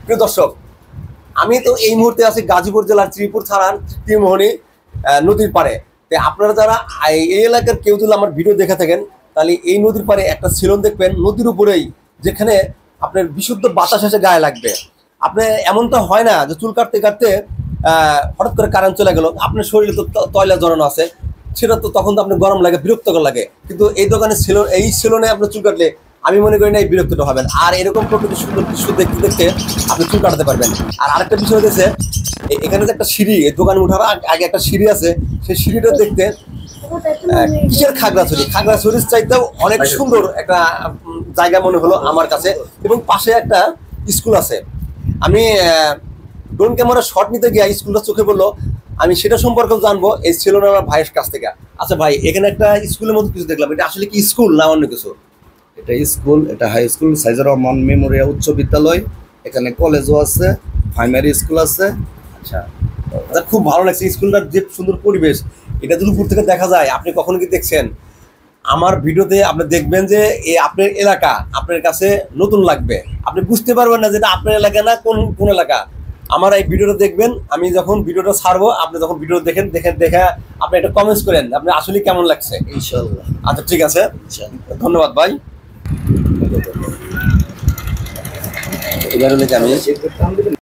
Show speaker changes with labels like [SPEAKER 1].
[SPEAKER 1] প্রিয় দর্শক, আমি তো এই মুহূর্তে আছি গাজীপুর জেলার শ্রীপুর থানার ত্রিমোহনী নদীর পাড়ে। তো আপনারা যারা এই এলাকার কেউ যদি আমার ভিডিও দেখে থাকেন, তাহলে এই নদীর পাড়ে একটা সিলন দেখবেন নদীর উপরেই, যেখানে আপনার বিশুদ্ধ বাতাস এসে গায়ে লাগবে। আপনার এমনটা হয় না যে চুল কাটতে কাটতে হঠাৎ করে কারেন্ট চলে গেল, আপনার শরীরে তো তয়লা জড়ানো আছে, সেটা তো তখন তো আপনার গরম লাগে, বিরক্তকর লাগে। কিন্তু এই দোকানে এই সেলুনে আপনার চুল কাটলে আমি মনে করি না এই বিরক্তটা হবেন। আর এরকম প্রকৃতির সুন্দর দৃশ্য দেখতে দেখতে আপনি চুল কাটাতে পারবেন। আর আরেকটা বিষয় হচ্ছে, এখানে যে একটা সিঁড়ি, এই দোকানে ওঠার আগে একটা সিঁড়ি আছে, সেই সিঁড়িটা দেখতে কিসের খাগড়াছড়ির চাইতেও অনেক সুন্দর একটা জায়গা মনে হলো আমার কাছে। এবং পাশে একটা স্কুল আছে। আমি ড্রোন ক্যামেরা শট নিতে গিয়ে স্কুলটা চোখে পড়লো, আমি সেটা সম্পর্কে জানবো এই ছিল না আমার ভাইয়ের কাছ থেকে। আচ্ছা ভাই, এখানে একটা স্কুলের মতো কিছু দেখলাম, এটা আসলে কি স্কুল না অন্য কিছু?
[SPEAKER 2] এটা স্কুল, এটা হাই স্কুল সাইজুর রহমান মেমোরিয়াল উচ্চ বিদ্যালয়। এখানে কলেজও আছে, প্রাইমারি স্কুল আছে।
[SPEAKER 1] আচ্ছা, খুব ভালো লাগছে স্কুলটার যে সুন্দর পরিবেশ। এটা যদি উপর থেকে দেখা যায়, আপনি কখনো কি দেখছেন? আমার ভিডিওতে আপনি দেখবেন যে আপনার এলাকা আপনার কাছে নতুন লাগবে, আপনি বুঝতে পারবেন না যেটা আপনার এলাকা না কোন এলাকা। আমার এই ভিডিওটা দেখবেন, আমি যখন ভিডিওটা ছাড়বো, আপনি যখন ভিডিও দেখে আপনি একটা কমেন্টস করেন আপনি আসলে কেমন লাগছে।
[SPEAKER 2] ইনশাআল্লাহ।
[SPEAKER 1] আচ্ছা ঠিক আছে, ধন্যবাদ ভাই। এবার আমি